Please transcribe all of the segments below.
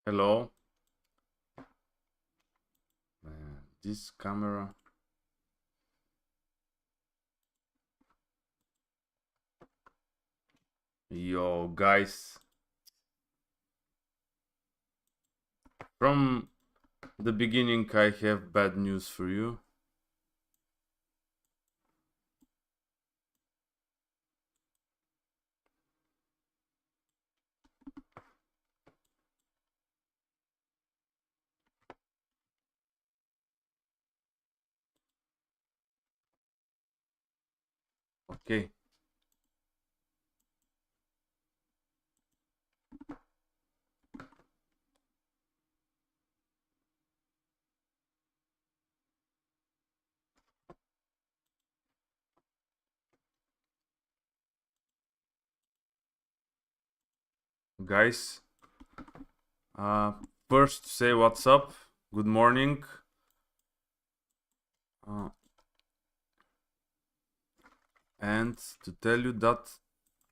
Hello. Man, this camera. Yo, guys. From the beginning, I have bad news for you. Okay. Guys. Uh, First, say what's up. Good morning. Uh, and to tell you that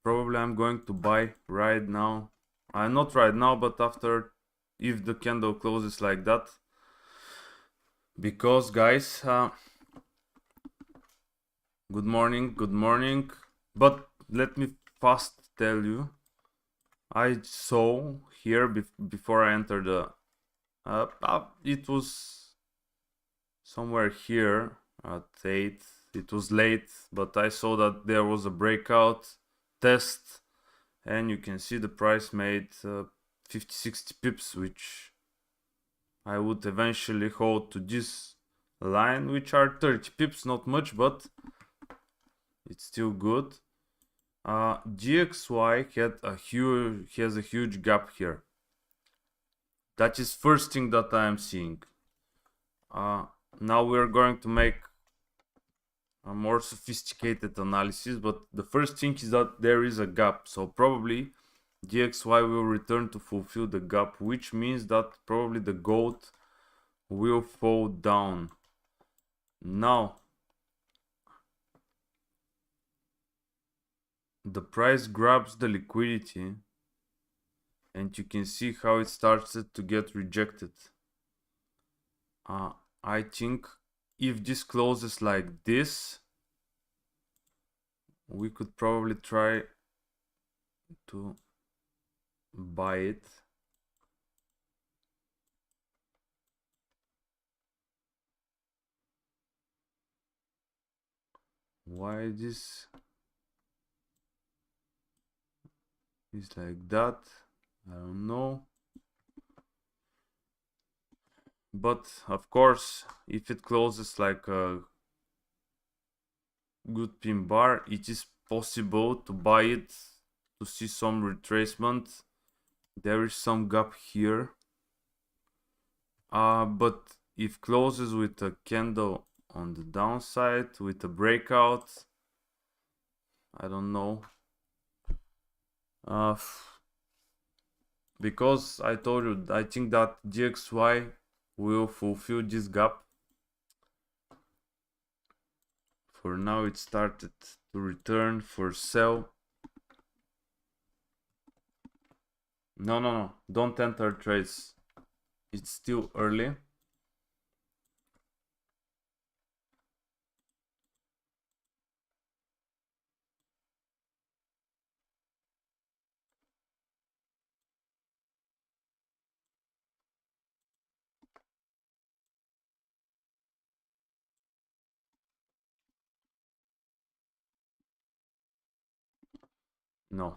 probably I'm going to buy right now. Not right now, but after, if the candle closes like that. Because, guys, good morning, good morning. But let me fast tell you, I saw here before I entered the it was somewhere here at 8. It was late, but I saw that there was a breakout test, and you can see the price made 50-60 pips, which I would eventually hold to this line, which are 30 pips, not much, but it's still good. GXY has a huge gap here. That is first thing that I am seeing. Now we're going to make a more sophisticated analysis, but the first thing is that there is a gap, so probably GXY will return to fulfill the gap, which means that probably the gold will fall down. Now the price grabs the liquidity, and you can see how it started to get rejected. I think if this closes like this, we could probably try to buy it. Why this is like that, I don't know. But of course, if it closes like a good pin bar, it is possible to buy it, to see some retracement. There is some gap here. But if closes with a candle on the downside with a breakout, I don't know. Because I told you, I think that GXY will fulfill this gap. For now, it started to return for sell. No, don't enter trades. It's still early. No,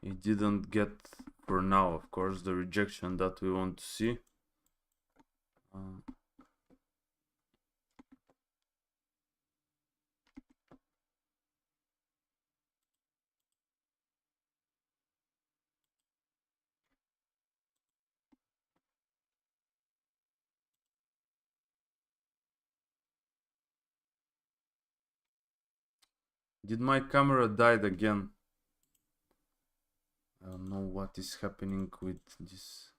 it didn't get, for now, of course, the rejection that we want to see. Did my camera died again? I don't know what is happening with this.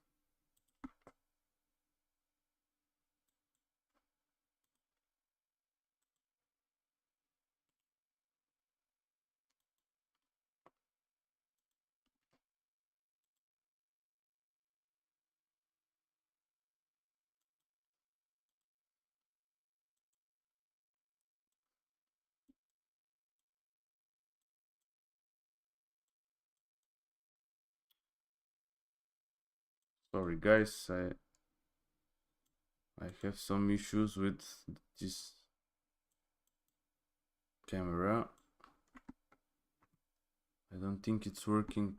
Sorry guys, I have some issues with this camera. I don't think it's working.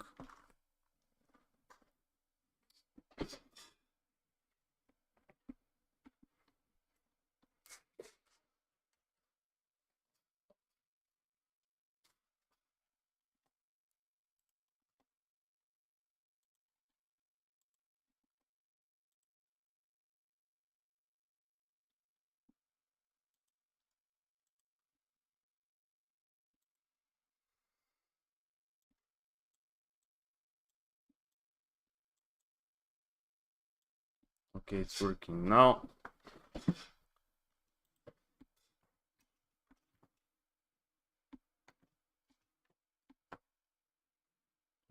Okay, it's working now.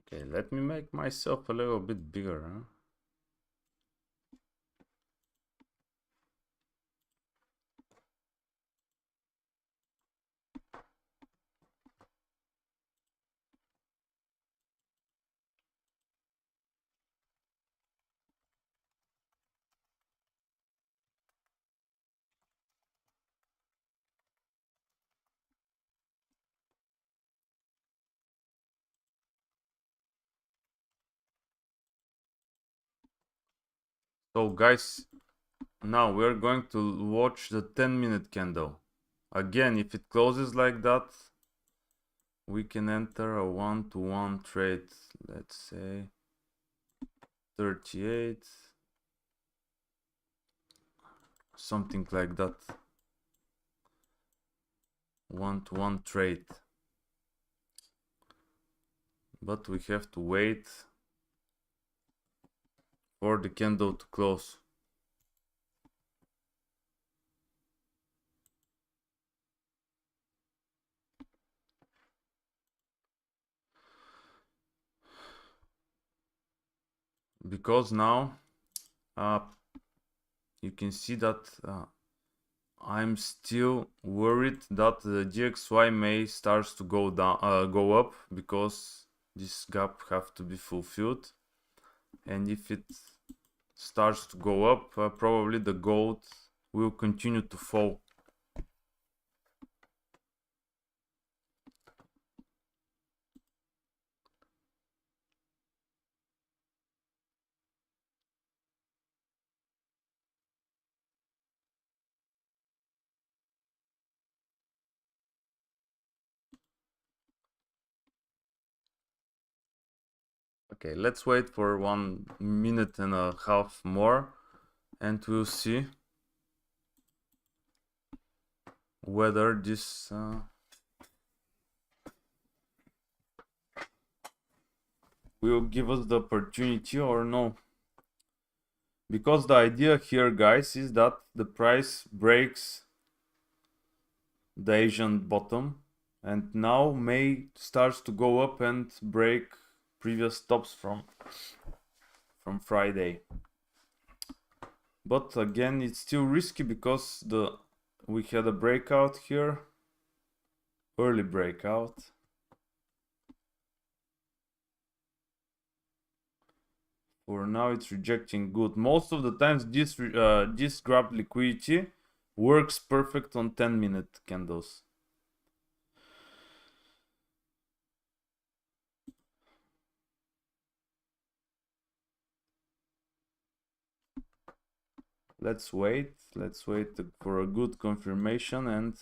Okay, let me make myself a little bit bigger, huh? So guys, now we're going to watch the 10-minute candle. Again, if it closes like that, we can enter a one-to-one trade. Let's say 38, something like that. One-to-one trade. But we have to wait for the candle to close. Because now you can see that I'm still worried that the GXY may starts to go down, go up, because this gap have to be fulfilled. And if it starts to go up, probably the gold will continue to fall. Okay, let's wait for 1.5 minutes more, and we'll see whether this will give us the opportunity or no. Because the idea here, guys, is that the price breaks the Asian bottom, and now may starts to go up and break previous tops from Friday. But again, it's still risky because we had a breakout here, early breakout. For now, it's rejecting good. Most of the times, this grab liquidity works perfect on 10-minute candles. Let's wait for a good confirmation, and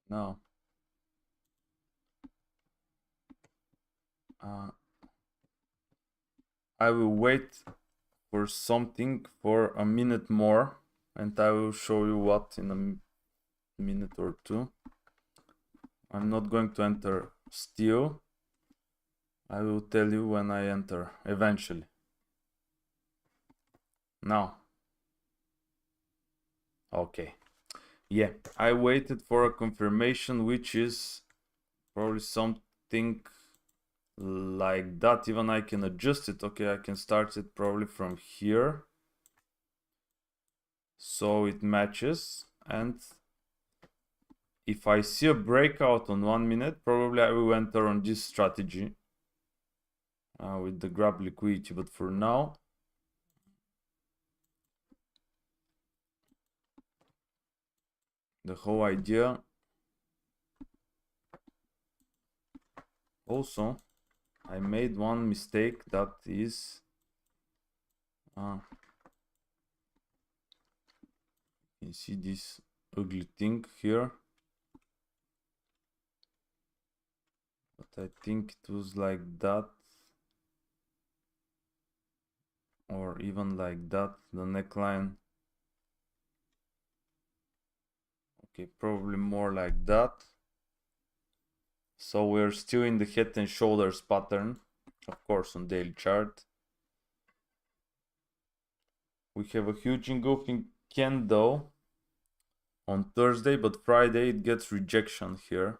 now I will wait for something for a minute more, and I will show you what in a minute or two. I'm not going to enter still. I will tell you when I enter eventually. Now. Okay. Yeah, I waited for a confirmation, which is probably something like that. Even I can adjust it. Okay, I can start it probably from here. So it matches. And if I see a breakout on 1 minute, probably I will enter on this strategy with the grab liquidity. But for now, the whole idea also, I made one mistake, that is you see this ugly thing here, but I think it was like that, or even like that, the neckline. Okay, probably more like that. So we're still in the head and shoulders pattern, of course, on daily chart. We have a huge engulfing candle on Thursday, but Friday it gets rejection here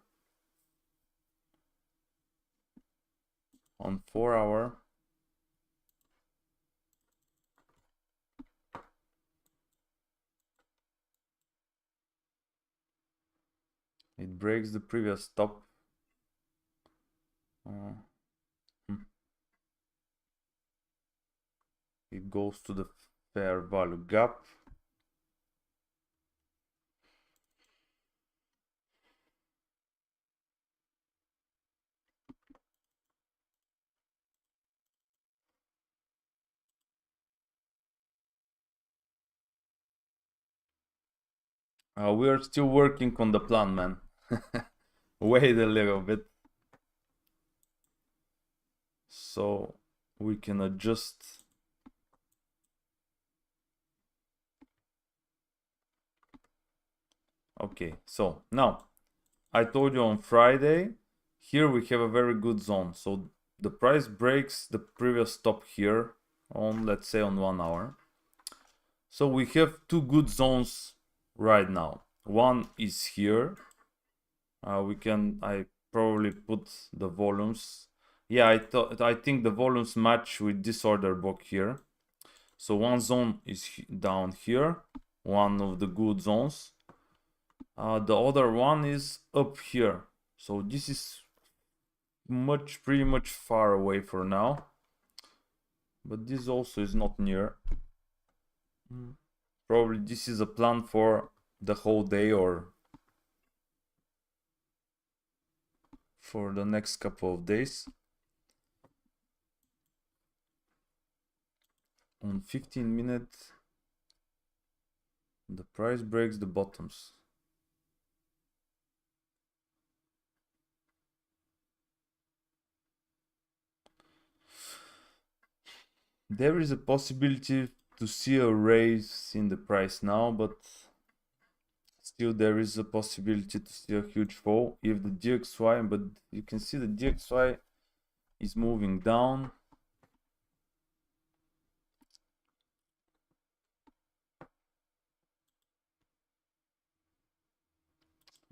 on 4 hour. It breaks the previous top. It goes to the fair value gap. We are still working on the plan, man. Wait a little bit. So we can adjust. Okay, so now I told you on Friday, here we have a very good zone. So the price breaks the previous top here on, let's say, on 1 hour. So we have two good zones right now. One is here. I probably put the volumes. Yeah, I think the volumes match with this order book here. So one zone is down here, one of the good zones. The other one is up here. So this is pretty much far away for now. But this also is not near. Probably this is a plan for the whole day or for the next couple of days. On 15 minutes, the price breaks the bottoms. There is a possibility to see a raise in the price now, but still there is a possibility to see a huge fall if the DXY, but you can see the DXY is moving down.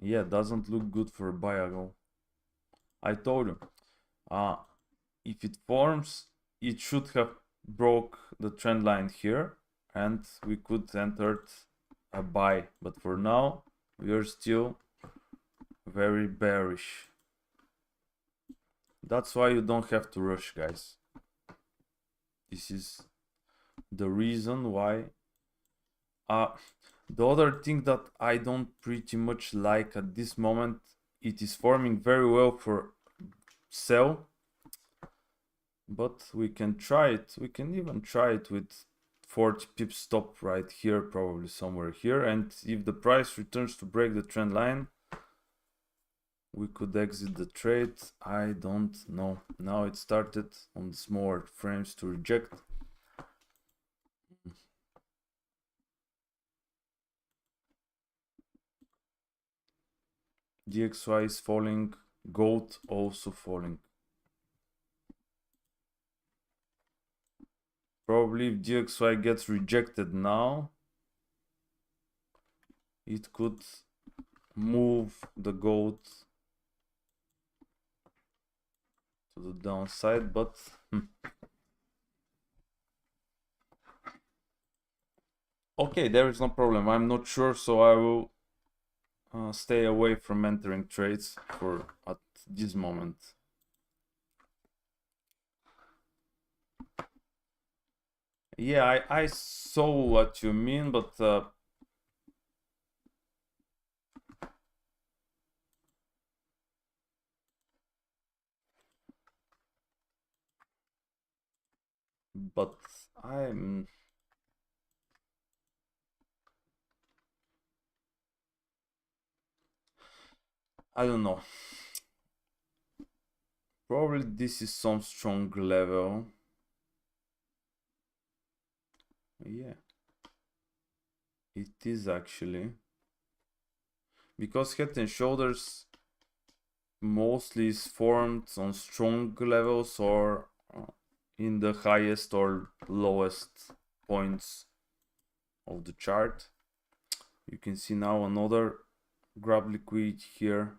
Yeah, doesn't look good for a buy. I told you, if it forms, it should have broke the trend line here and we could enter a buy, but for now we are still very bearish. That's why you don't have to rush, guys. This is the reason why. The other thing that I don't pretty much like at this moment, it is forming very well for sell, but we can try it. We can even try it with 40 pips stop right here, probably somewhere here, and if the price returns to break the trend line, we could exit the trade. I don't know. Now it started on the smaller frames to reject. DXY is falling, gold also falling. Probably if DXY gets rejected now, it could move the goat to the downside, but okay, there is no problem. I'm not sure, so I will stay away from entering trades for at this moment. Yeah, I saw what you mean, but but I'm I don't know. Probably this is some strong level. Yeah, it is actually. Because head and shoulders mostly is formed on strong levels or in the highest or lowest points of the chart. You can see now another grab liquid here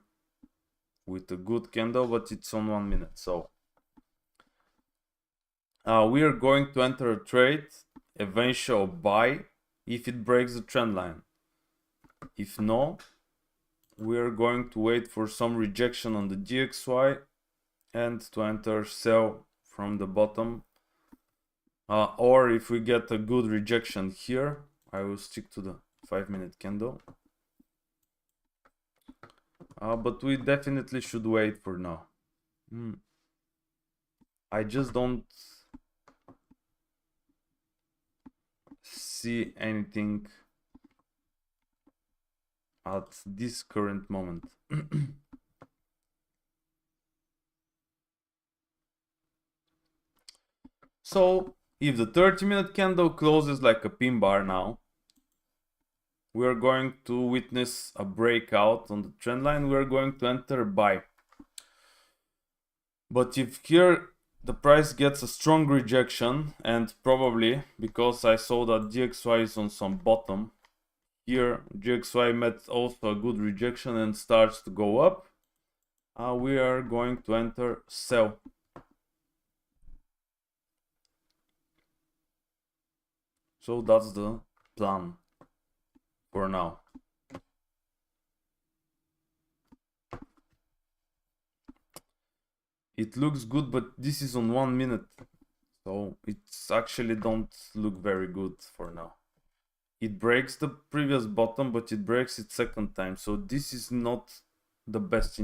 with a good candle, but it's on 1 minute. So we are going to enter a trade, eventual buy, if it breaks the trend line. If no, we are going to wait for some rejection on the DXY and to enter sell from the bottom. Or if we get a good rejection here, I will stick to the 5-minute candle. But we definitely should wait for now. I just don't see anything at this current moment. So if the 30-minute candle closes like a pin bar now, we are going to witness a breakout on the trend line. We are going to enter buy. But if here the price gets a strong rejection, and probably because I saw that DXY is on some bottom, here DXY met also a good rejection and starts to go up, we are going to enter sell. So that's the plan for now. It looks good, but this is on 1 minute, so it's actually don't look very good for now. It breaks the previous bottom, but it breaks it second time, so this is not the best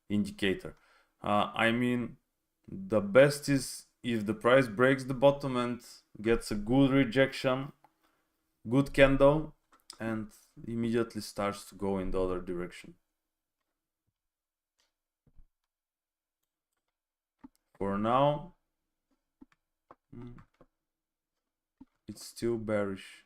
indicator. I mean, the best is if the price breaks the bottom and gets a good rejection, good candle, and immediately starts to go in the other direction. For now, it's still bearish.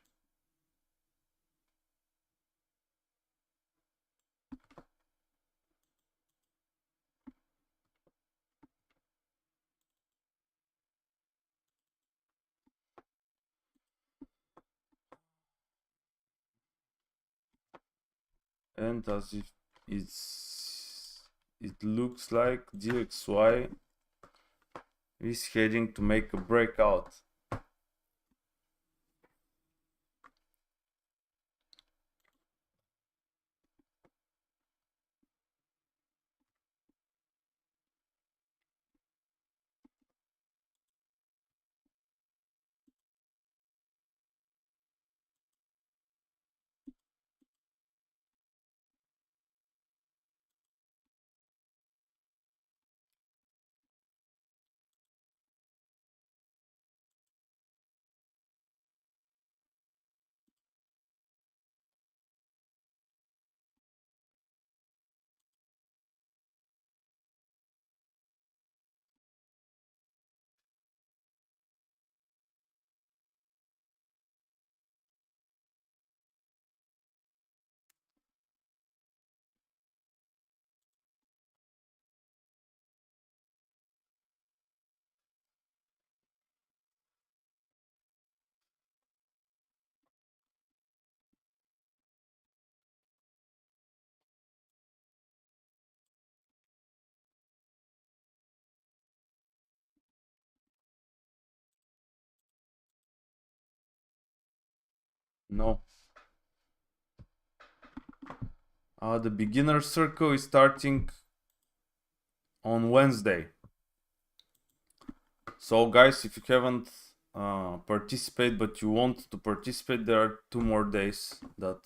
And as if it looks like DXY is heading to make a breakout. No. The beginner circle is starting on Wednesday. So guys, if you haven't participated but you want to participate, there are 2 more days that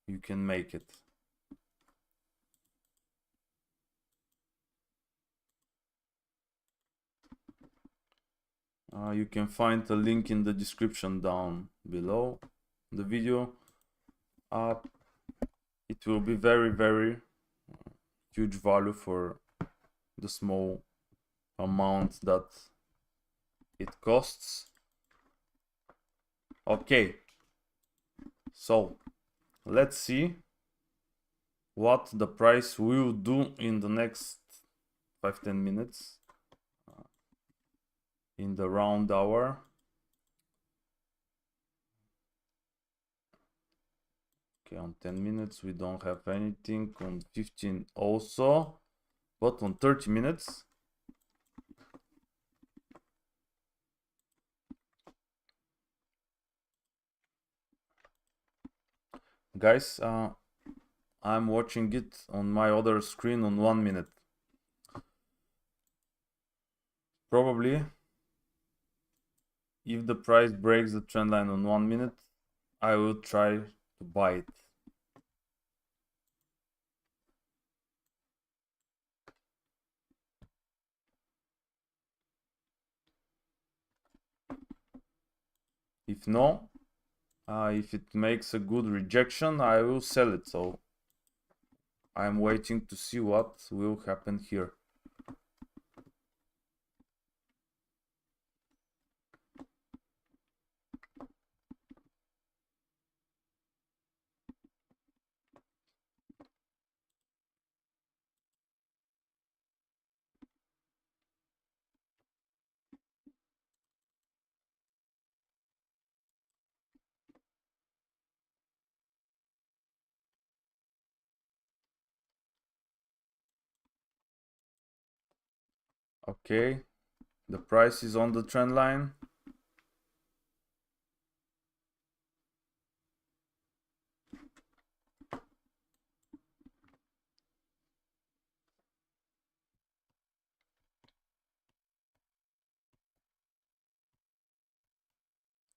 you can make it. You can find a link in the description down below the video. It will be very huge value for the small amount that it costs. Okay, so let's see what the price will do in the next 5-10 minutes in the round hour. Okay, on 10 minutes we don't have anything, on 15 also, but on 30 minutes guys, I'm watching it on my other screen on 1 minute. Probably if the price breaks the trend line on 1 minute, I will try to buy it. If no, if it makes a good rejection, I will sell it. So I'm waiting to see what will happen here. Okay, the price is on the trend line.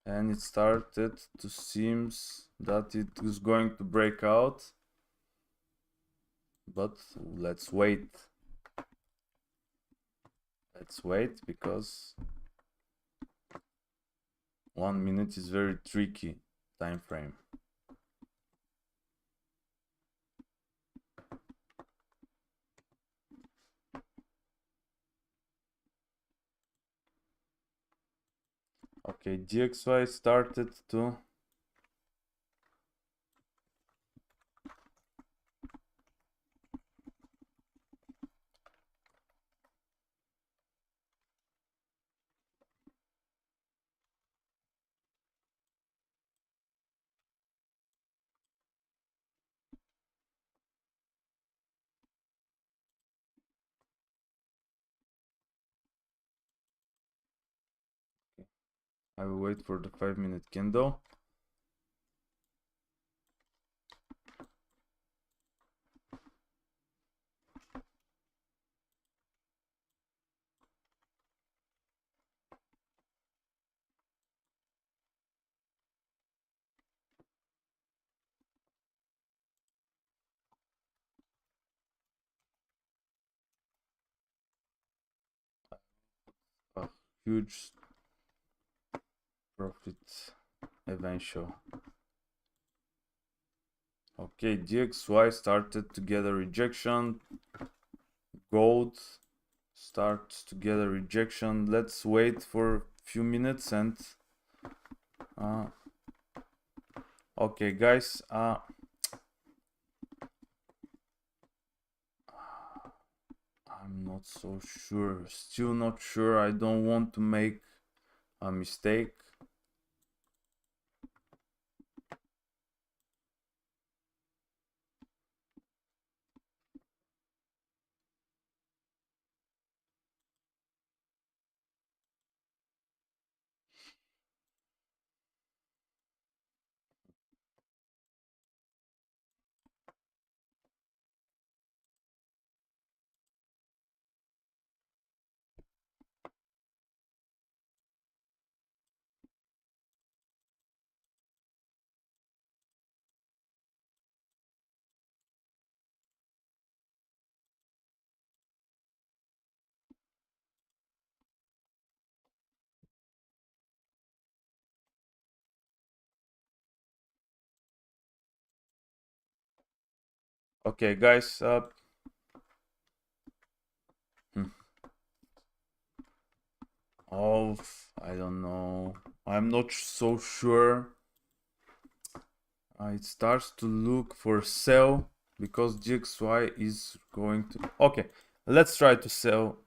And it started to seems that it is going to break out, but let's wait because 1 minute is very tricky time frame. Okay, DXY started to I will wait for the 5-minute candle. A huge profit eventual. Okay, DXY started to get a rejection. Gold starts to get a rejection. Let's wait for a few minutes and okay guys, I'm not so sure, still not sure. I don't want to make a mistake. Okay, guys. Oh, I don't know. I'm not so sure. It starts to look for sell because GXY is going to. Okay, let's try to sell.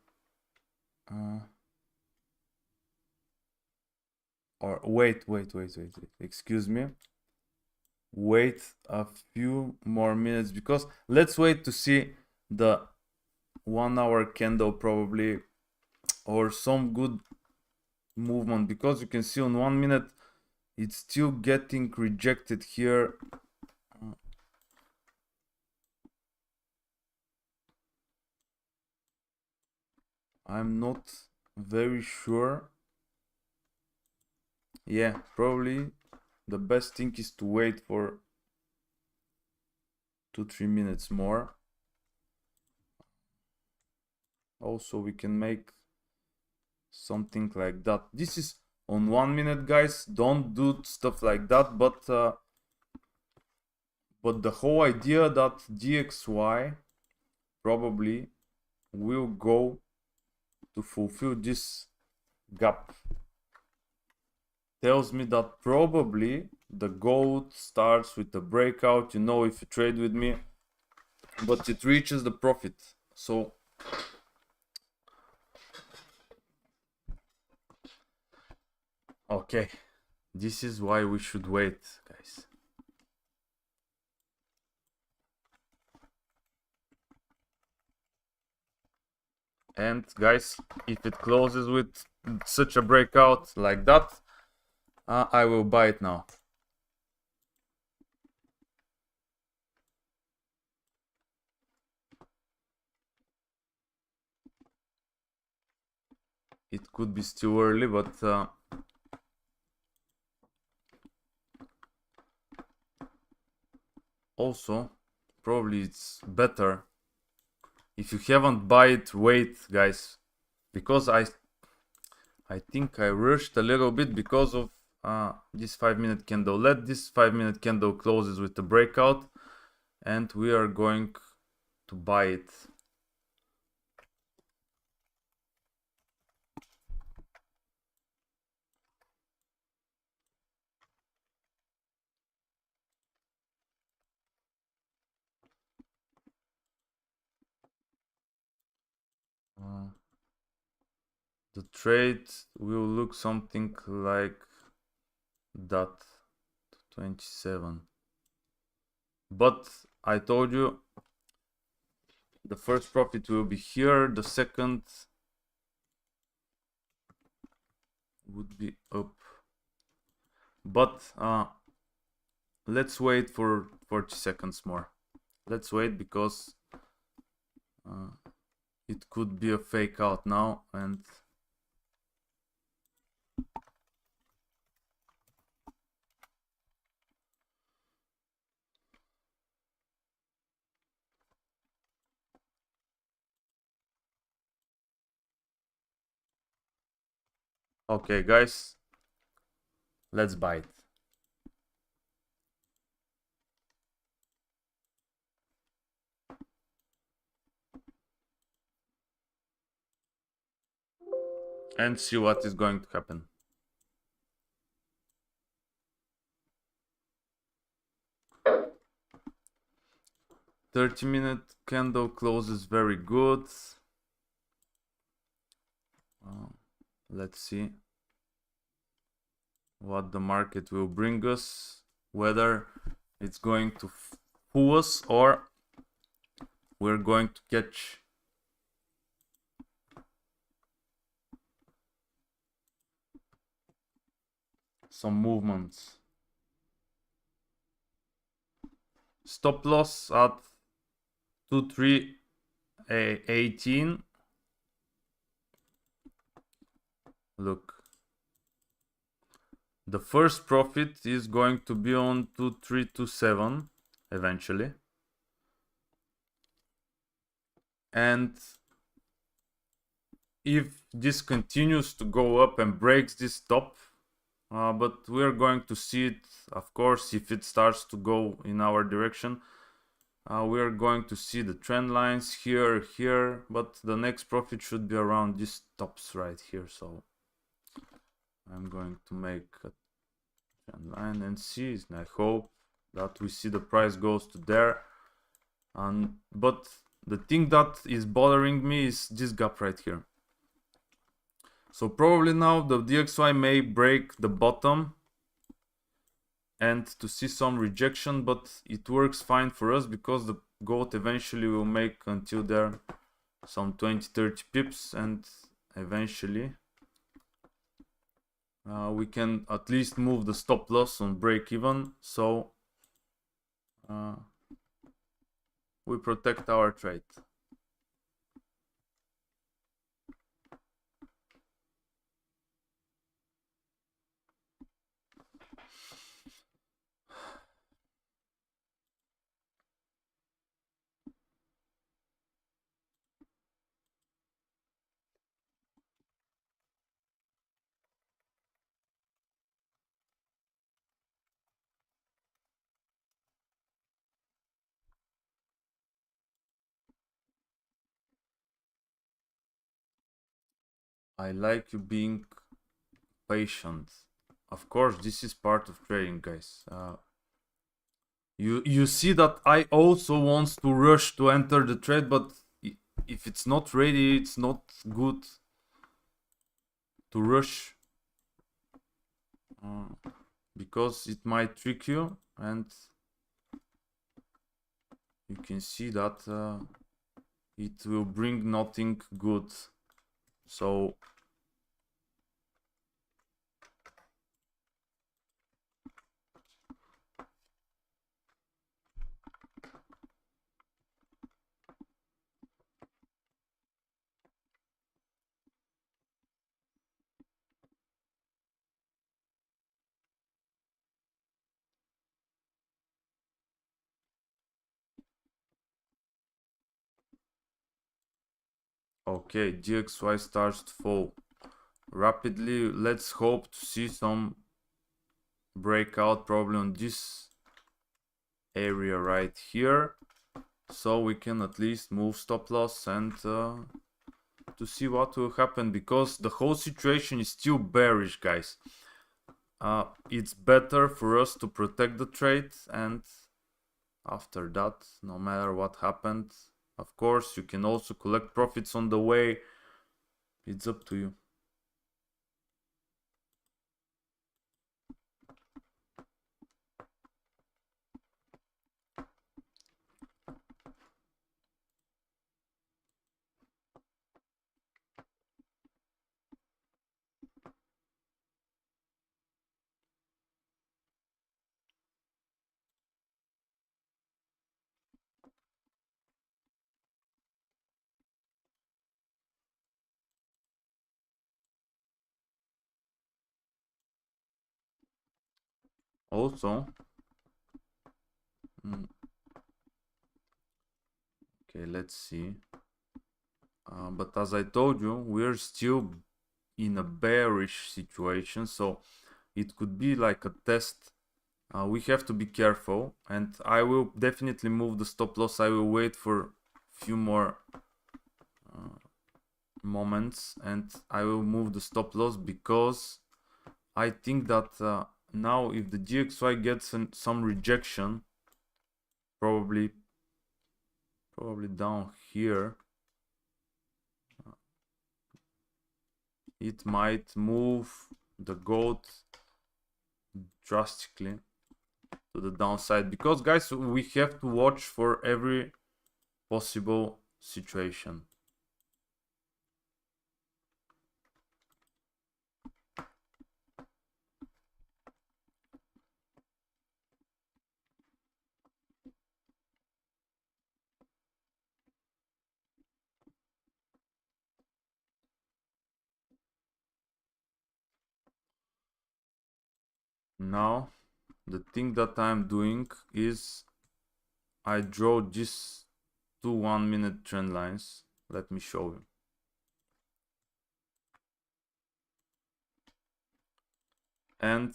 Or wait. Excuse me. Wait a few more minutes because let's wait to see the 1 hour candle probably or some good movement, because you can see on 1 minute it's still getting rejected here. I'm not very sure. Yeah, probably the best thing is to wait for 2-3 minutes more. Also, we can make something like that. This is on 1 minute, guys. Don't do stuff like that, but the whole idea that DXY probably will go to fulfill this gap tells me that probably the gold starts with a breakout, you know, if you trade with me, but it reaches the profit. So okay, this is why we should wait, guys. And guys, if it closes with such a breakout like that, I will buy it now. It could be still early, but also probably it's better if you haven't buy it, wait, guys, because I think I rushed a little bit because of this 5-minute candle. Let this 5-minute candle closes with the breakout and we are going to buy it. The trade will look something like that, 27. But I told you the first profit will be here, the second would be up. But let's wait for 40 seconds more. Let's wait because it could be a fake out now. And okay, guys, let's buy it. And see what is going to happen. "30-minute candle closes very good. Let's see what the market will bring us, whether it's going to fool us or we're going to catch some movements. Stop loss at 2318. Look, the first profit is going to be on 2327 eventually, and if this continues to go up and breaks this top, but we're going to see it, of course, if it starts to go in our direction, we are going to see the trend lines here, but the next profit should be around these tops right here. So I'm going to make a trend line and see, and I hope that we see the price goes to there. But the thing that is bothering me is this gap right here. So probably now the DXY may break the bottom and to see some rejection, but it works fine for us because the gold eventually will make until there some 20-30 pips, and eventually we can at least move the stop loss on break even, so we protect our trade. I like you being patient. Of course, this is part of trading, guys. You see that I also want to rush to enter the trade, but if it's not ready, it's not good to rush, because it might trick you, and you can see that it will bring nothing good. So okay, DXY starts to fall rapidly. Let's hope to see some breakout probably on this area right here, so we can at least move stop loss and to see what will happen, because the whole situation is still bearish, guys. It's better for us to protect the trade, and after that, no matter what happened, of course you can also collect profits on the way. It's up to you. Also, okay, let's see. But as I told you, we're still in a bearish situation, so it could be like a test. We have to be careful, and I will definitely move the stop loss. I will wait for a few more moments, and I will move the stop loss, because I think that now if the GXY gets some rejection, probably down here, it might move the gold drastically to the downside, because guys, we have to watch for every possible situation. Now the thing that I'm doing is I draw these two 1 minute trend lines. Let me show you. And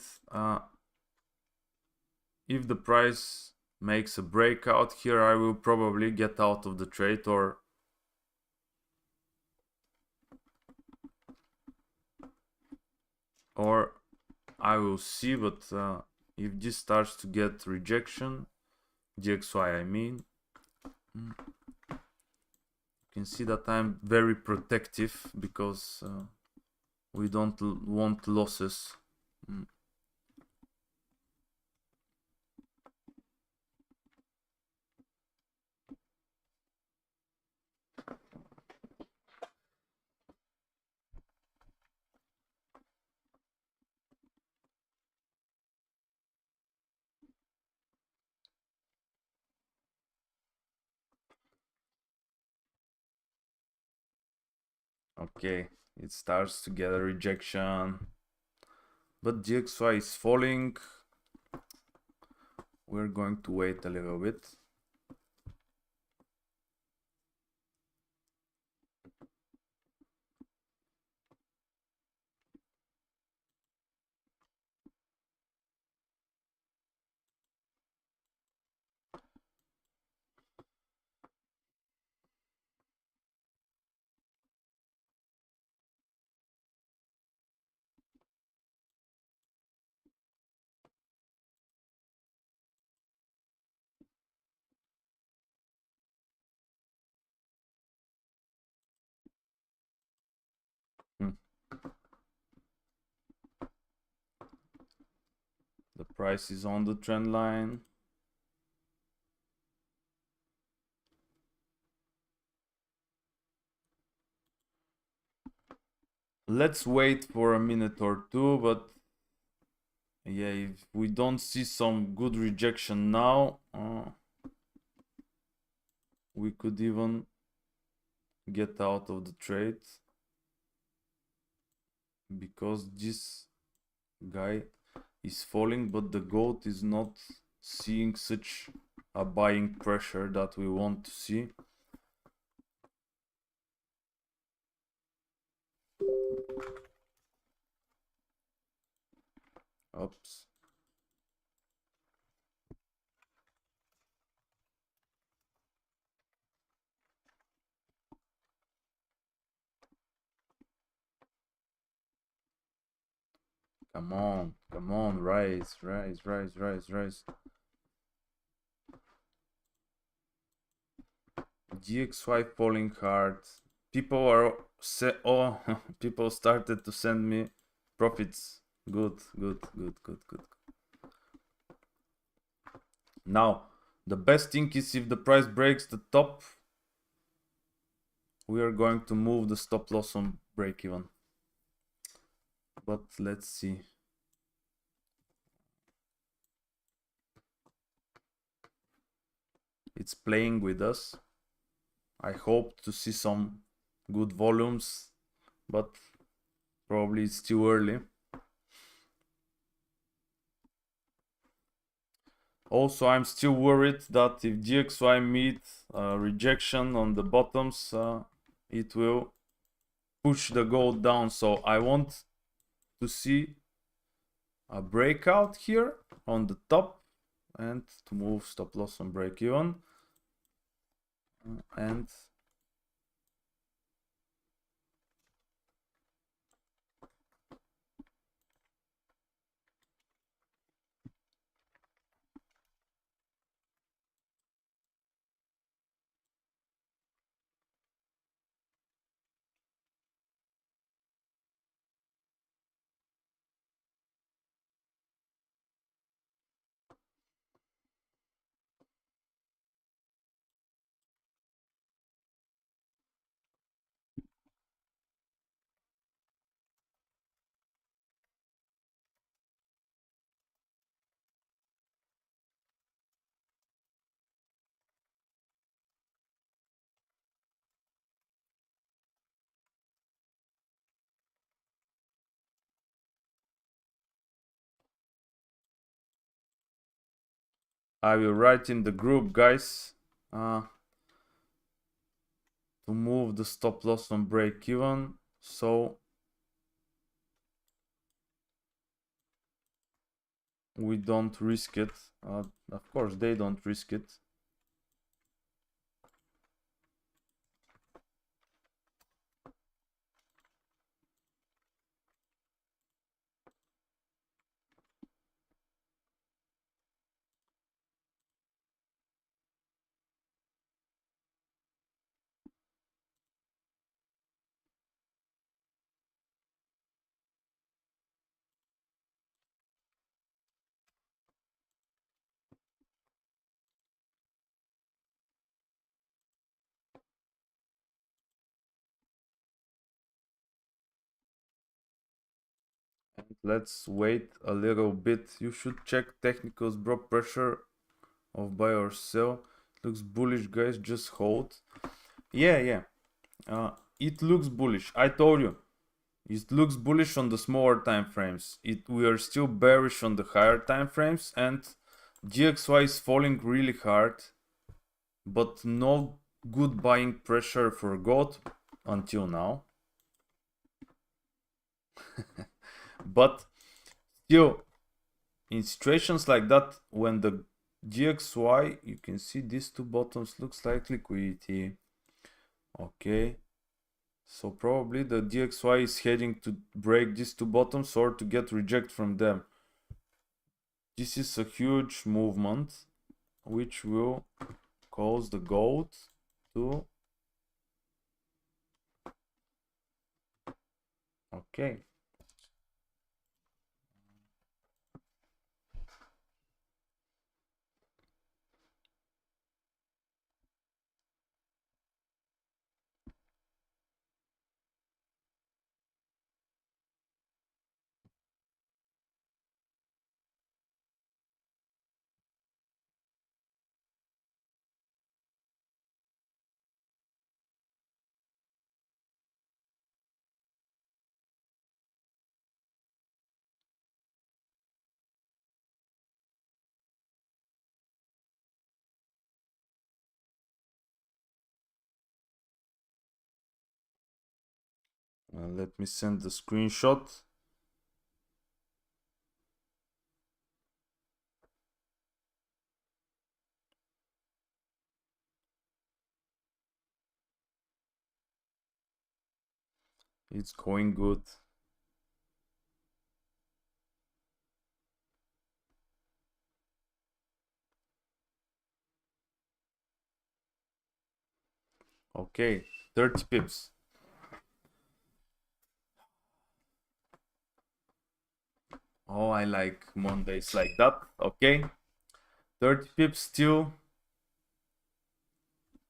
if the price makes a breakout here, I will probably get out of the trade, or I will see. But if this starts to get rejection, GXY I mean, you can see that I'm very protective because we don't want losses. Okay, it starts to get a rejection, but GXY is falling. We're going to wait a little bit. The price is on the trend line. Let's wait for a minute or two, but yeah, if we don't see some good rejection now, we could even get out of the trade, because this guy is falling, but the goat is not seeing such a buying pressure that we want to see. Oops. Come on, rise. GXY falling hard. People are oh, people started to send me profits. Good. Now, the best thing is if the price breaks the top, we are going to move the stop loss on break even. But let's see. It's playing with us. I hope to see some good volumes, but probably it's too early. Also, I'm still worried that if GXY meets rejection on the bottoms, it will push the gold down. So I want to see a breakout here on the top and to move stop loss on break even. And I will write in the group, guys, to move the stop loss on break even. So we don't risk it. Of course, they don't risk it. Let's wait a little bit. You should check technicals, bro. Pressure of buy or sell. Looks bullish, guys. Just hold. Yeah. It looks bullish. I told you. It looks bullish on the smaller time frames. We are still bearish on the higher time frames, and GXY is falling really hard, but no good buying pressure for gold until now. But still, in situations like that, when the GXY, you can see these two bottoms looks like liquidity. Okay, so probably the DXY is heading to break these two bottoms or to get reject from them. This is a huge movement which will cause the gold to... Okay. Let me send the screenshot. It's going good. Okay, 30 pips. Oh, I like Mondays like that. Okay, 30 pips still.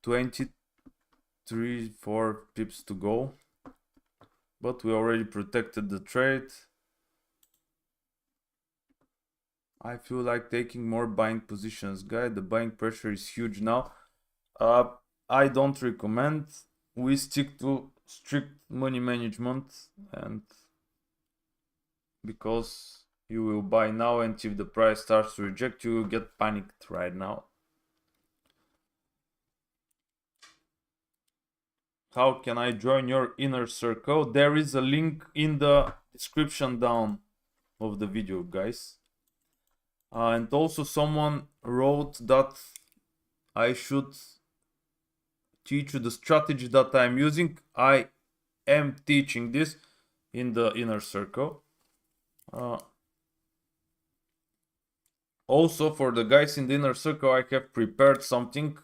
23, 4 pips to go. But we already protected the trade. I feel like taking more buying positions, guy. The buying pressure is huge now. I don't recommend. We stick to strict money management, and because you will buy now, and if the price starts to reject, you will get panicked right now. How can I join your inner circle? There is a link in the description down of the video, guys. And also someone wrote that I should teach you the strategy that I'm using. I am teaching this in the inner circle. Also, for the guys in the inner circle, I have prepared something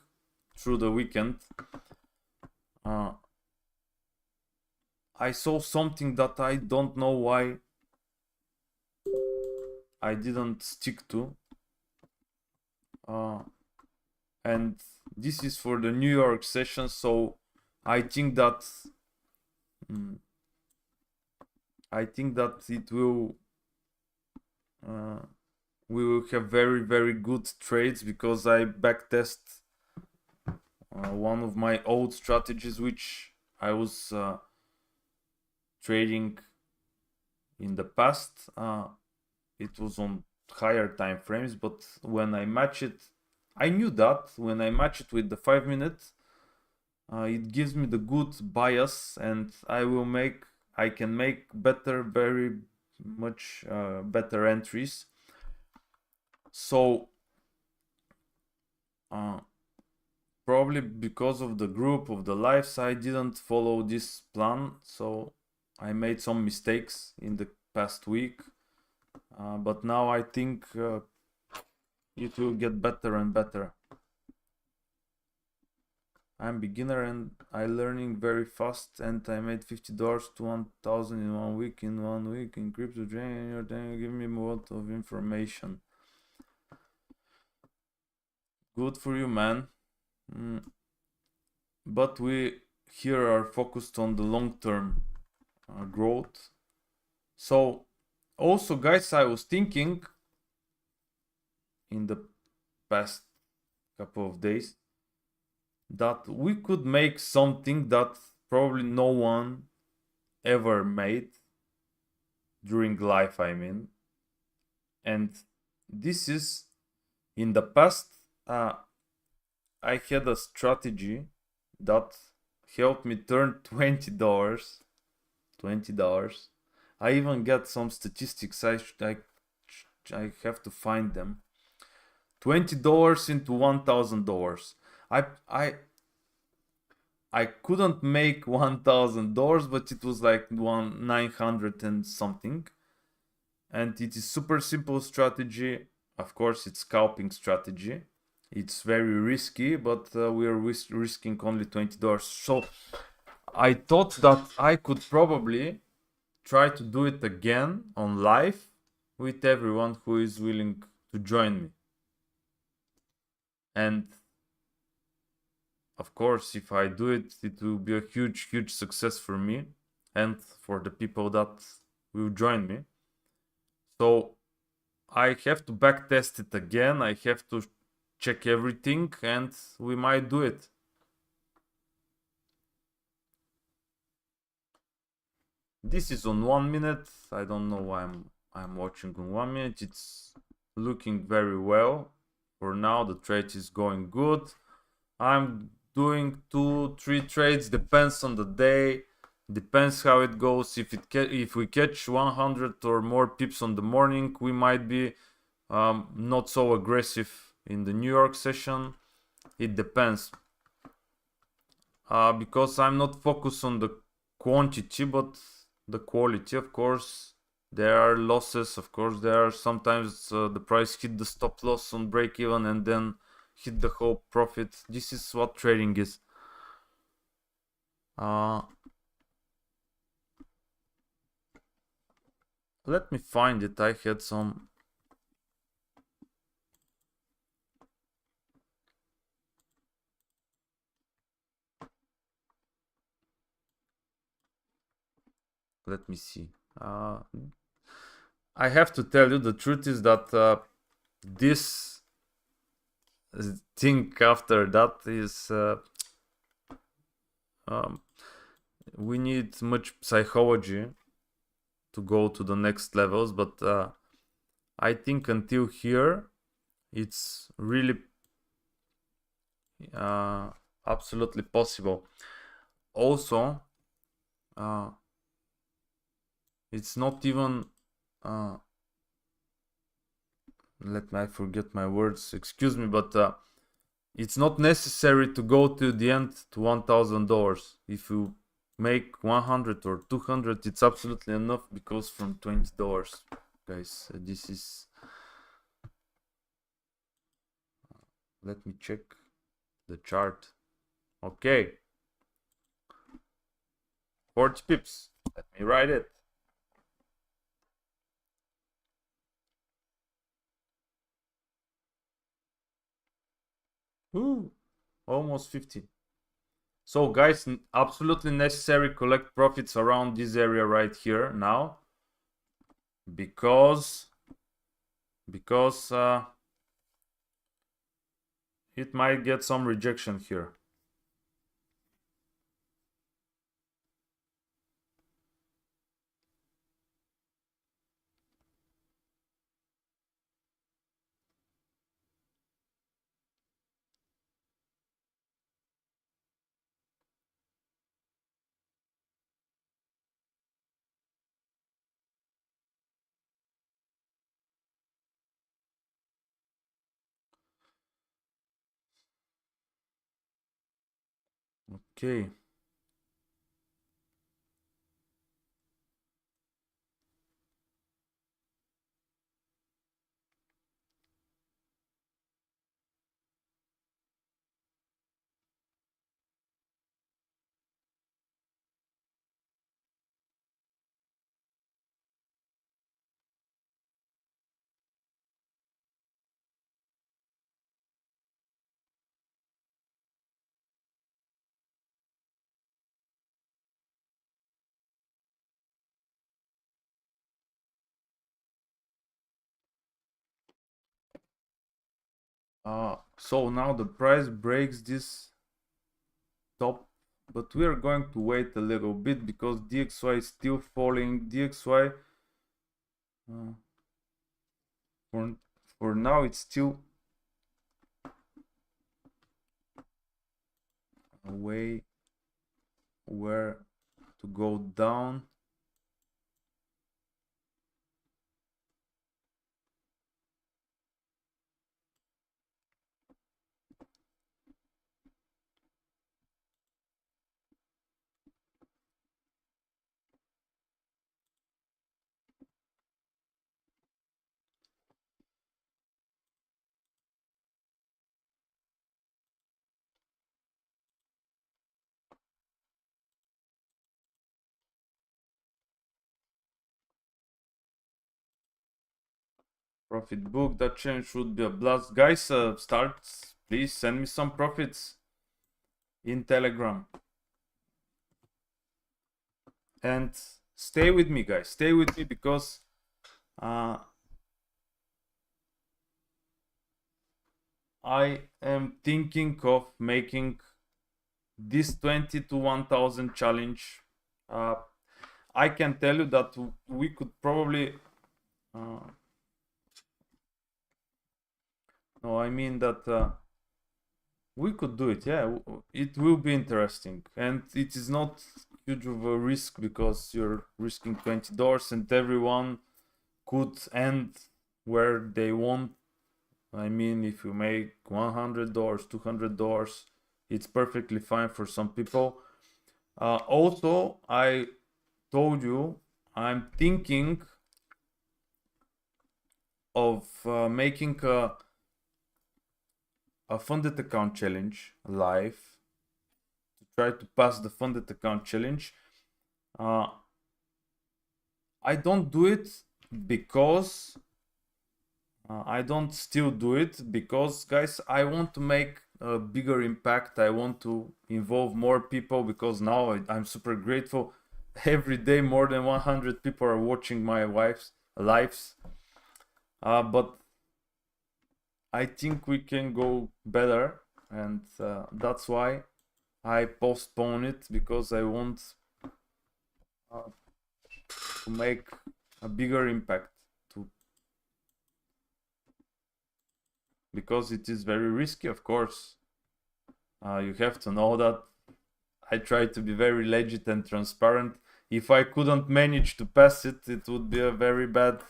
through the weekend. I saw something that I don't know why I didn't stick to. And this is for the New York session, so I think that it will we will have very good trades, because I backtest one of my old strategies which I was trading in the past. It was on higher time frames, but when I match it, I knew that when I match it with the 5 minutes, it gives me the good bias, and I can make better, very much better entries. So probably because of the group of the lives, I didn't follow this plan, so I made some mistakes in the past week, but now I think it will get better and better. I'm beginner and I learning very fast, and I made $50 to 1,000 in 1 week. In 1 week in crypto trading, you're then give me a lot of information. Good for you, man. But we here are focused on the long-term growth. So also, guys, I was thinking in the past couple of days that we could make something that probably no one ever made during life, I mean. And this is, in the past, I had a strategy that helped me turn $20. $20. I even got some statistics. I have to find them. $20 into $1,000. I I I couldn't make $1,000, but it was like 900 and something. And it is super simple strategy. Of course, it's scalping strategy. It's very risky, but we are risking only $20. So I thought that I could probably try to do it again on live with everyone who is willing to join me. And of course, if I do it, it will be a huge, huge success for me and for the people that will join me. So I have to backtest it again. I have to check everything, and we might do it. This is on 1 minute. I don't know why I'm watching on 1 minute. It's looking very well. For now, the trade is going good. I'm doing 2-3 trades, depends on the day, depends how it goes. If we catch 100 or more pips on the morning, we might be not so aggressive in the New York session. It depends, because I'm not focused on the quantity but the quality. Of course there are losses, of course there are sometimes the price hit the stop loss on break even and then hit the whole profit. This is what trading is. Let me find it. I had some. Let me see. I have to tell you, the truth is that this thing after that is we need much psychology to go to the next levels, but I think until here it's really absolutely possible. Also, it's not even let me, I forget my words, excuse me, but it's not necessary to go to the end to $1,000. If you make 100 or 200, it's absolutely enough, because from $20, guys, this is, let me check the chart. Okay, 40 pips. Let me write it. Ooh, almost 50. So guys, absolutely necessary collect profits around this area right here now, because it might get some rejection here. Okay. So now the price breaks this top, but we are going to wait a little bit because DXY is still falling. DXY uh, for for now it's still a way where to go down. Profit book, that change should be a blast. Guys, start, please send me some profits in Telegram. And stay with me, guys. Stay with me because I am thinking of making this 20 to 1000 challenge. I can tell you that we could probably no, I mean that we could do it. Yeah, it will be interesting, and it is not huge of a risk because you're risking $20 and everyone could end where they want. I mean, if you make $100, $200, it's perfectly fine for some people. Also, I told you I'm thinking of making a funded account challenge live to try to pass the funded account challenge. I don't do it because I don't still do it because, guys, I want to make a bigger impact. I want to involve more people because now I'm super grateful. Every day, more than 100 people are watching my wife's lives. But I think we can go better, and that's why I postpone it because I want to make a bigger impact to because it is very risky, of course. You have to know that I try to be very legit and transparent. If I couldn't manage to pass it, it would be a very bad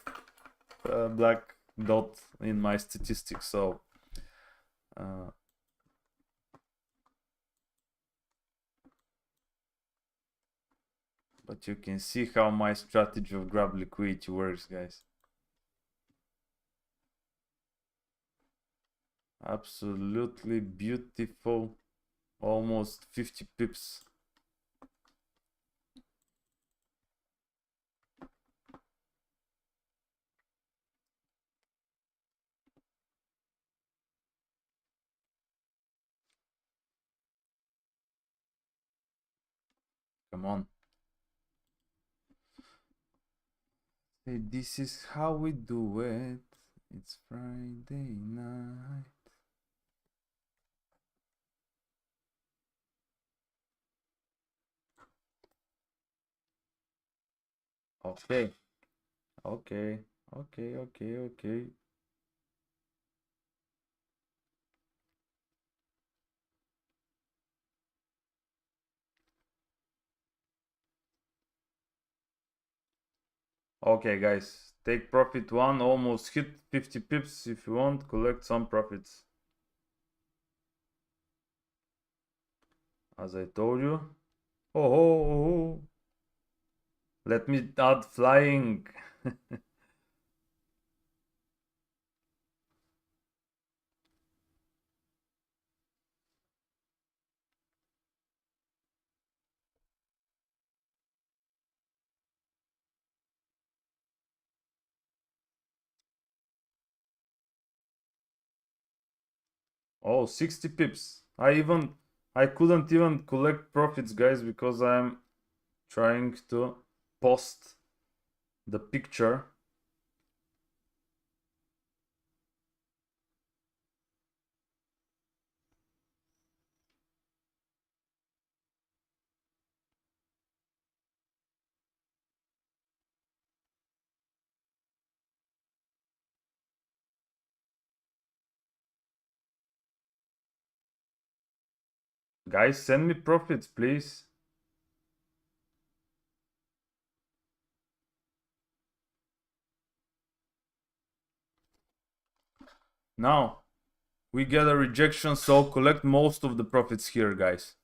black dot in my statistics. So but you can see how my strategy of grab liquidity works, guys. Absolutely beautiful. Almost 50 pips. Come on. Hey, this is how we do it. It's Friday night. Okay. Okay. Okay. Okay. Okay. Okay, guys. Take profit one. Almost hit 50 pips. If you want, collect some profits. as I told you. Oh, let me add flying. Oh, 60 pips. I couldn't even collect profits, guys, because I'm trying to post the picture. Guys, send me profits, please. Now, we get a rejection, so collect most of the profits here, guys.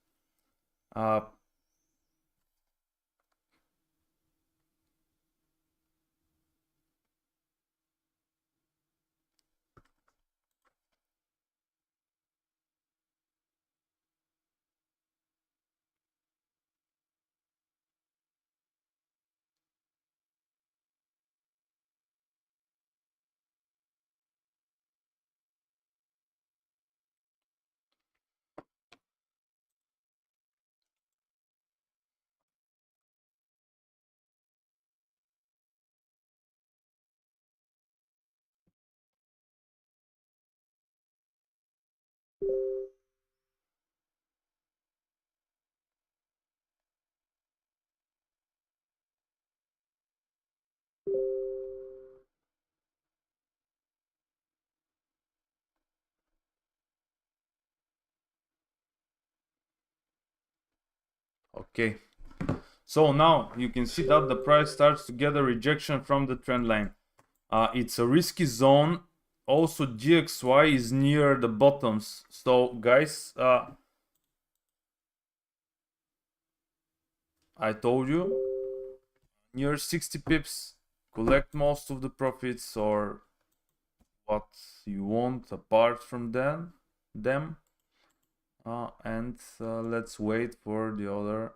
Okay, so now you can see that the price starts to get a rejection from the trend line. It's a risky zone. Also, GXY is near the bottoms. So, guys, I told you, near 60 pips, collect most of the profits or what you want apart from them. And let's wait for the other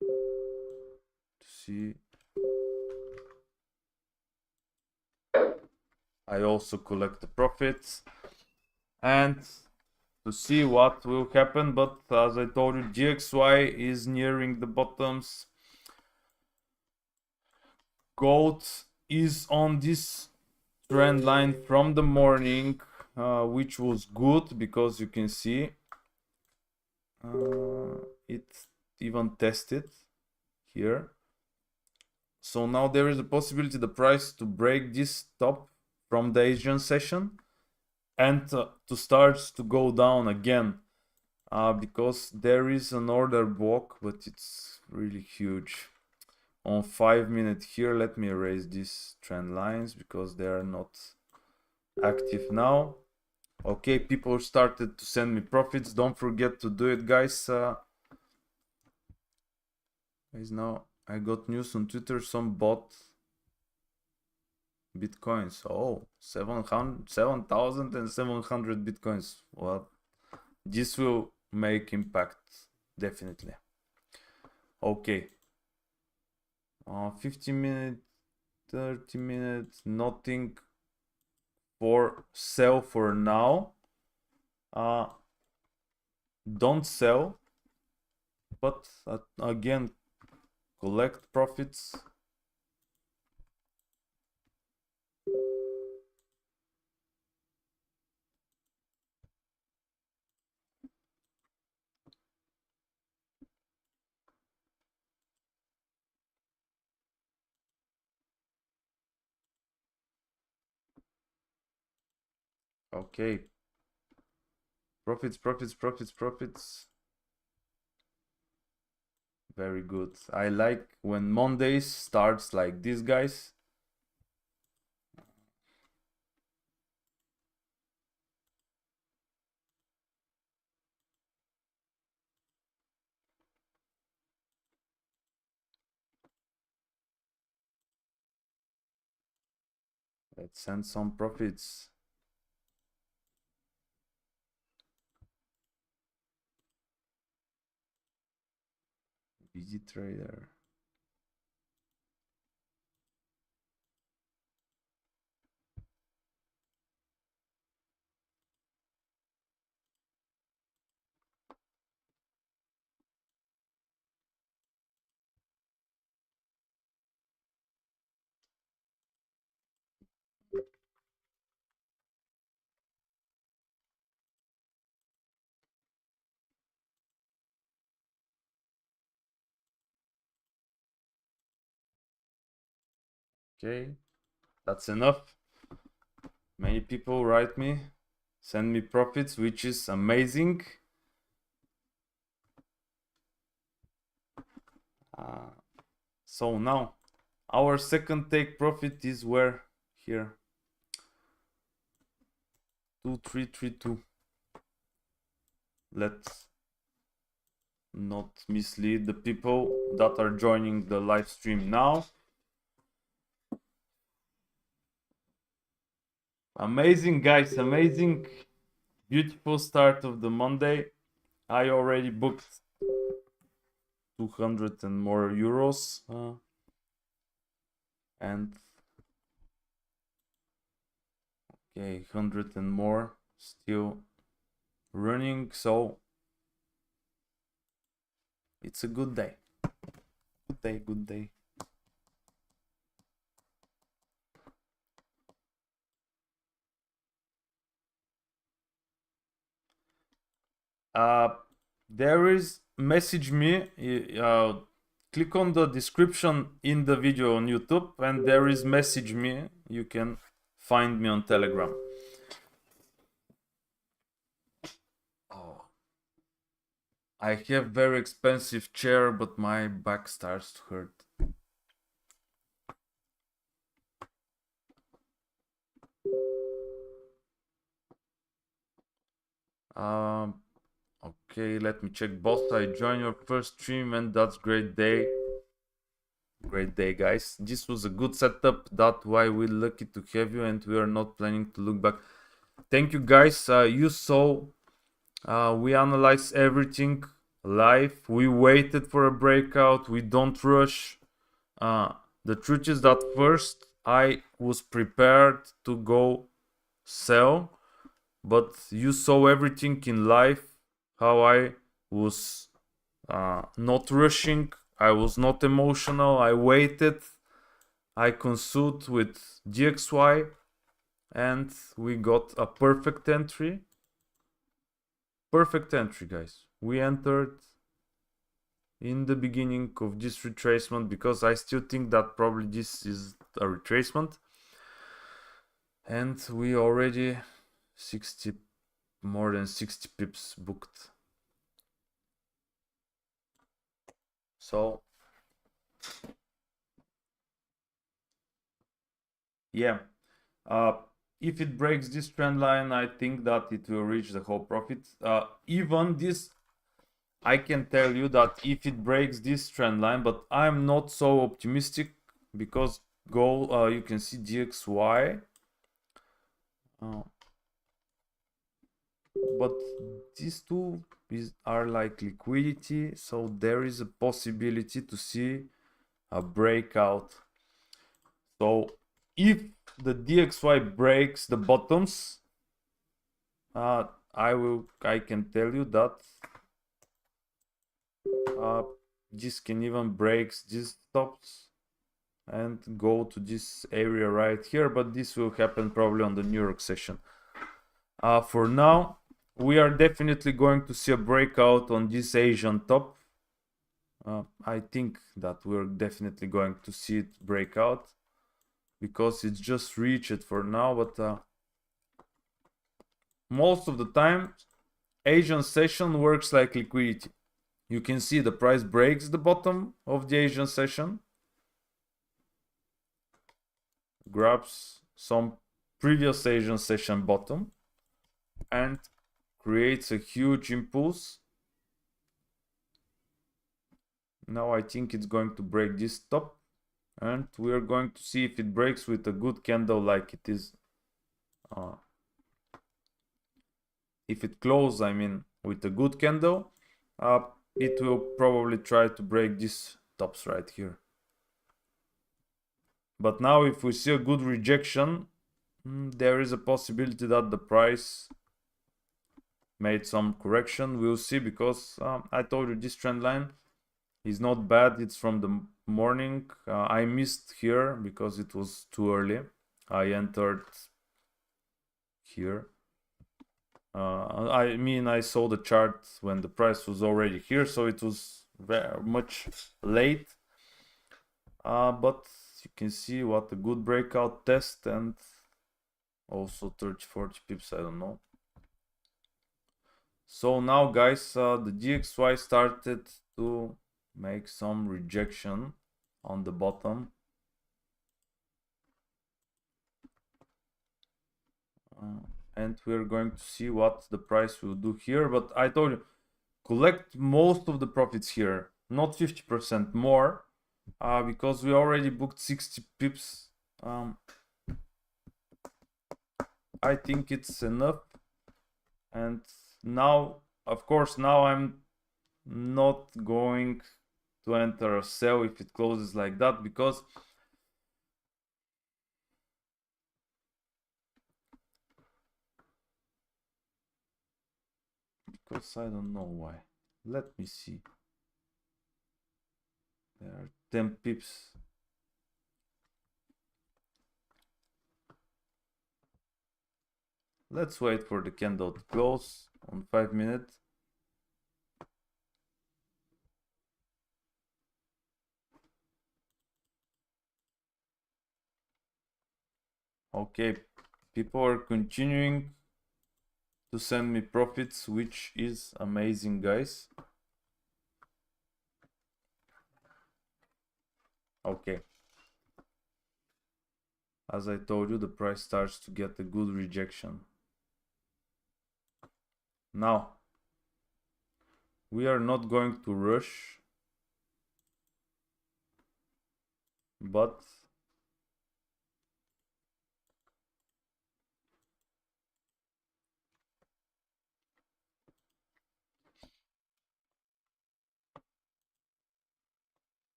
to see. I also collect the profits and to see what will happen, but as I told you, GXY is nearing the bottoms. Gold is on this trend line from the morning, which was good because you can see it even tested here. So now there is a possibility the price to break this top from the Asian session and to start to go down again, because there is an order block, but it's really huge. On 5 minutes here, let me erase these trend lines because they are not active now. Okay, people started to send me profits. Don't forget to do it, guys. Now I got news on Twitter. Some bought bitcoins. Oh, 7,700 bitcoins. Well, this will make impact definitely. Okay. 15 minutes, 30 minutes. Nothing for sell for now. Don't sell, but again, collect profits. Okay. Profits. Very good. I like when Mondays starts like this, guys. Let's send some profits. Busy trader. Okay, that's enough. Many people write me, send me profits, which is amazing. So now our second take profit is where? Here. 2332. Let's not mislead the people that are joining the live stream now. Amazing, guys, amazing. Beautiful start of the Monday. I already booked 200 and more euros. And okay, 100 and more still running. So it's a good day. Good day, good day. There is message me. Click on the description in the video on YouTube, and there is message me. You can find me on Telegram. Oh, I have very expensive chair, but my back starts to hurt. Okay, let me check. Boss, I joined your first stream, and that's great day. Great day, guys. This was a good setup. That's why we're lucky to have you, and we are not planning to look back. Thank you, guys. You saw we analyze everything live. We waited for a breakout. We don't rush. The truth is that first I was prepared to go sell, but you saw everything in live, how I was not rushing. I was not emotional. I waited. I consulted with DXY, and we got a perfect entry. Perfect entry, guys. We entered in the beginning of this retracement because I still think that probably this is a retracement. And we already more than 60 pips booked. So yeah, if it breaks this trend line, I think that it will reach the whole profit. Even this, I can tell you that if it breaks this trend line, but I'm not so optimistic because you can see DXY. But these two are like liquidity, so there is a possibility to see a breakout. So if the DXY breaks the bottoms, I can tell you that this can even break these tops and go to this area right here, but this will happen probably on the New York session. For now, we are definitely going to see a breakout on this Asian top. I think that we're definitely going to see it break out because it's just reached for now, but most of the time Asian session works like liquidity. You can see the price breaks the bottom of the Asian session, grabs some previous Asian session bottom, and creates a huge impulse. Now I think it's going to break this top and we are going to see if it breaks with a good candle like it is. If it closes, I mean, with a good candle, it will probably try to break these tops right here. But now if we see a good rejection, there is a possibility that the price made some correction. We'll see, because I told you this trend line is not bad. It's from the morning. I missed here because it was too early. I entered here. I mean, I saw the chart when the price was already here, so it was very much late. But you can see what a good breakout test, and also 30-40 pips, I don't know. So now, guys, the DXY started to make some rejection on the bottom. And we're going to see what the price will do here. But I told you, collect most of the profits here, not 50% more, because we already booked 60 pips. I think it's enough. And now, of course, now I'm not going to enter a sell if it closes like that, because I don't know why. Let me see. There are 10 pips. Let's wait for the candle to close on 5 minutes. Okay, people are continuing to send me profits, which is amazing, guys. Okay. As I told you, the price starts to get a good rejection. Now, we are not going to rush, but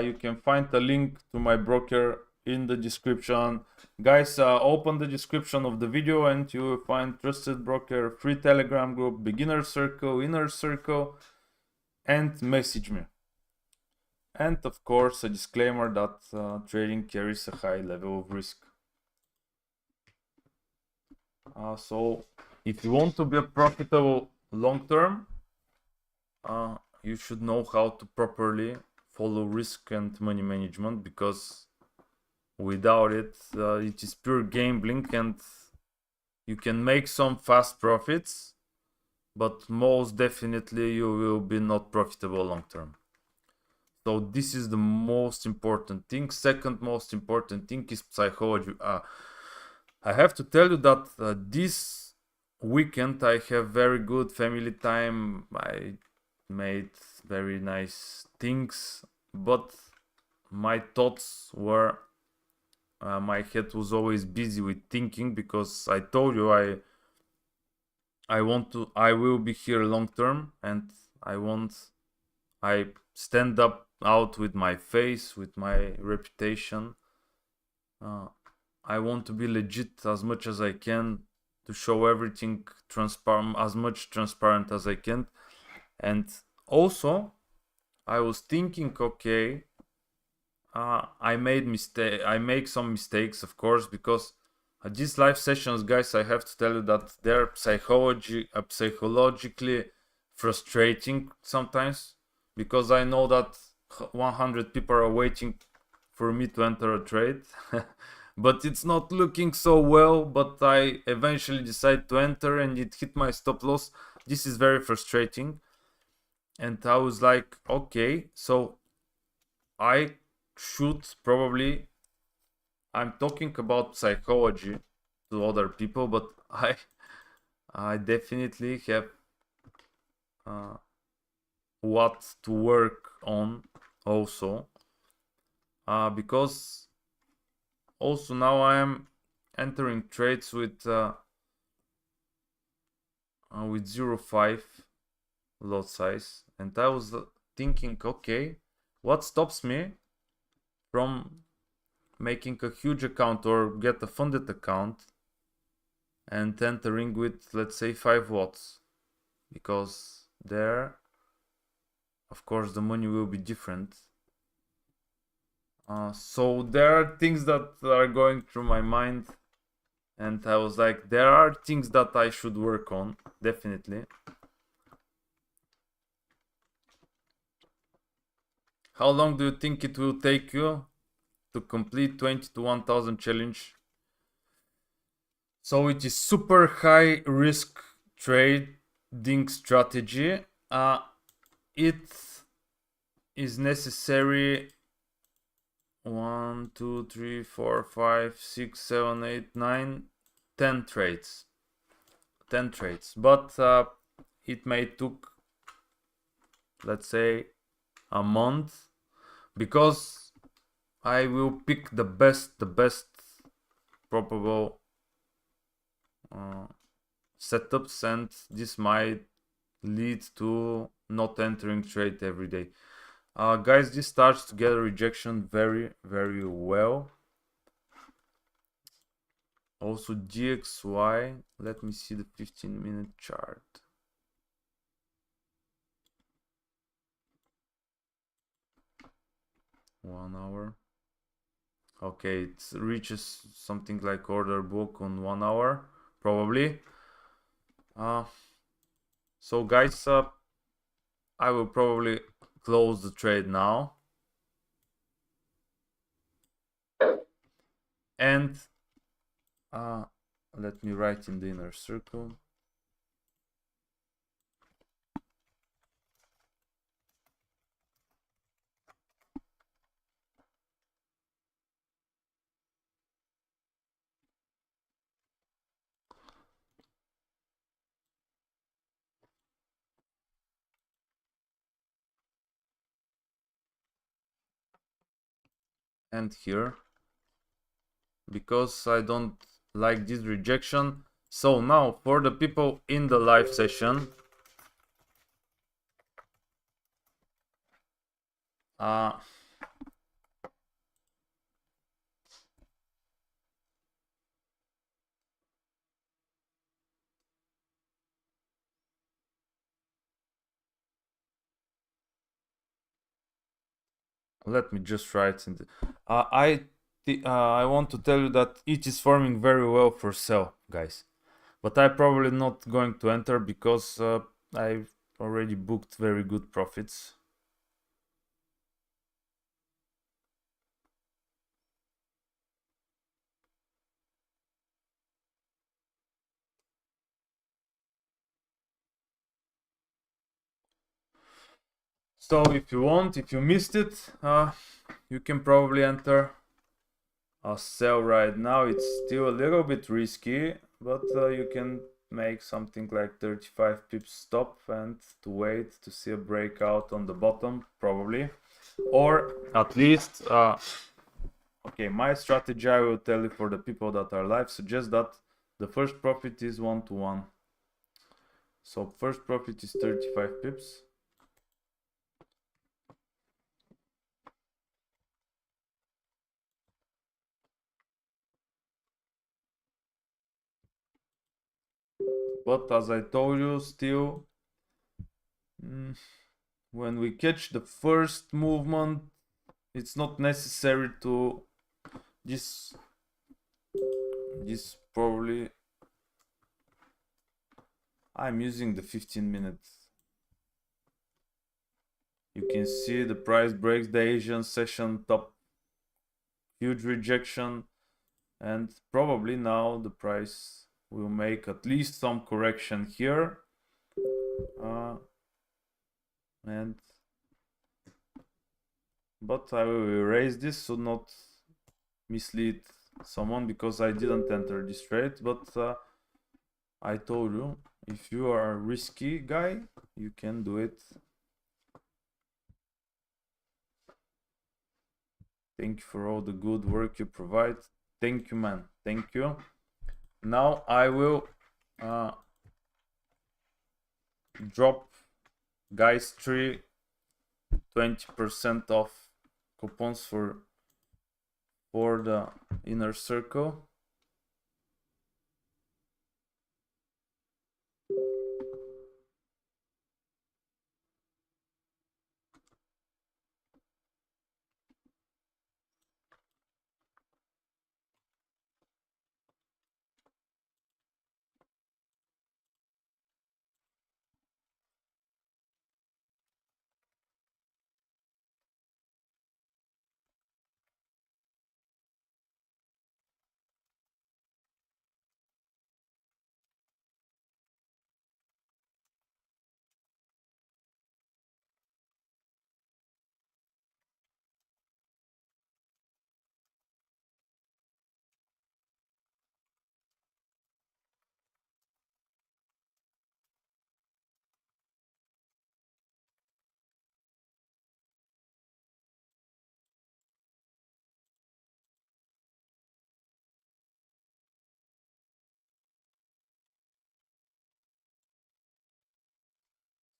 you can find a link to my broker in the description. Guys, open the description of the video and you will find trusted broker, free Telegram group, beginner circle, inner circle, and message me. And of course, a disclaimer that trading carries a high level of risk. So if you want to be a profitable long term, you should know how to properly follow risk and money management, because without it, it is pure gambling, and you can make some fast profits, but most definitely you will be not profitable long term. So this is the most important thing. Second most important thing is psychology. I have to tell you that this weekend I have very good family time. I made very nice things, but my thoughts were, my head was always busy with thinking, because I told you I will be here long term, and I stand up out with my face, with my reputation. I want to be legit as much as I can, to show everything transparent, as much transparent as I can. And also, I was thinking, okay, I make some mistakes, of course, because these live sessions, guys, I have to tell you that they're psychologically frustrating sometimes, because I know that 100 people are waiting for me to enter a trade. But it's not looking so well, but I eventually decide to enter and it hit my stop loss. This is very frustrating. And I was like, okay, so I should probably, I'm talking about psychology to other people, but I definitely have what to work on also, because also now I am entering trades with 0.5 lot size, and I was thinking, okay, what stops me from making a huge account or get a funded account and entering with, let's say, 5 watts, because there, of course, the money will be different. So there are things that are going through my mind, and I was like, there are things that I should work on, definitely. How long do you think it will take you to complete 20 to 1000 challenge? So it is super high risk trading strategy. It is necessary 1, 2, 3, 4, 5, 6, 7, 8, 9, 10 trades. 10 trades. But it may took, let's say, a month, because I will pick the best probable setups, and this might lead to not entering trade every day. Guys, this starts to get a rejection very well. Also GXY, let me see the 15-minute chart. One hour. Okay, it reaches something like order book on 1 hour, probably. So guys, I will probably close the trade now. And let me write in the inner circle. And here, because I don't like this rejection. So now for the people in the live session, let me just write in the I want to tell you that it is forming very well for sell, guys, but I probably not going to enter because I've already booked very good profits. So if you want, if you missed it, you can probably enter a sell right now. It's still a little bit risky, but you can make something like 35 pips stop and to wait to see a breakout on the bottom, probably, or at least okay, my strategy, I will tell you for the people that are live, suggest that the first profit is 1 to 1. So first profit is 35 pips. But as I told you, still, when we catch the first movement, it's not necessary to this probably, I'm using the 15 minutes. You can see the price breaks the Asian session top, huge rejection, and probably now the price will make at least some correction here, but I will erase this so not mislead someone, because I didn't enter this trade. But I told you, if you are a risky guy, you can do it Thank you for all the good work you provide. Thank you, man. Thank you. Now I will drop guys 20% off coupons for the inner circle.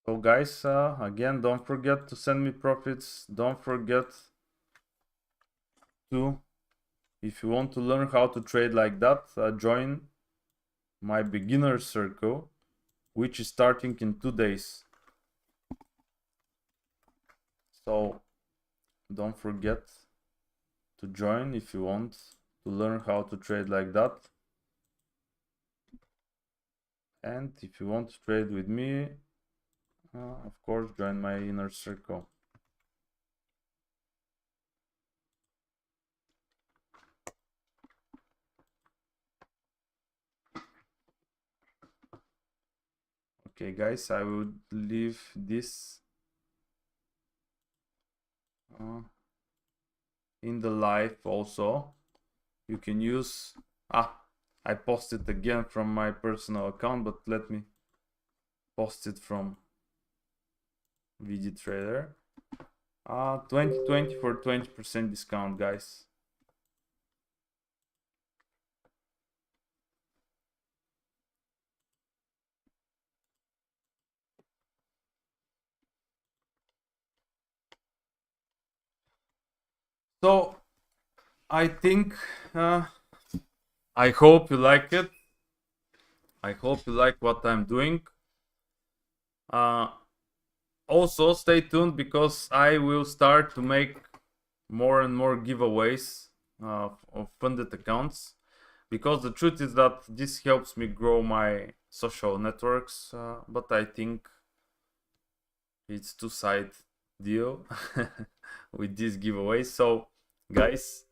So guys, again, don't forget to send me profits. Don't forget to, if you want to learn how to trade like that, join my beginner circle, which is starting in 2 days. So don't forget to join if you want to learn how to trade like that. And if you want to trade with me, of course, join my inner circle. Okay, guys, I will leave this in the live also. You can use... I posted again from my personal account, but let me post it from VD Trader. 2020 for 20% discount, guys. So I think I hope you like it. I hope you like what I'm doing. Also, stay tuned because I will start to make more and more giveaways of funded accounts. Because the truth is that this helps me grow my social networks, but I think it's two-side deal with these giveaways. So, guys,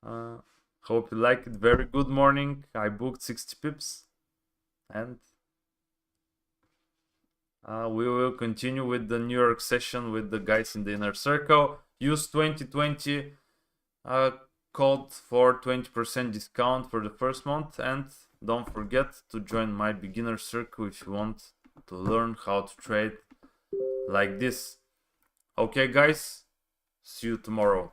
hope you like it. Very good morning. I booked 60 pips, and we will continue with the New York session with the guys in the inner circle. Use 2020 code for 20% discount for the first month, and don't forget to join my beginner circle if you want to learn how to trade like this. Okay, guys, see you tomorrow.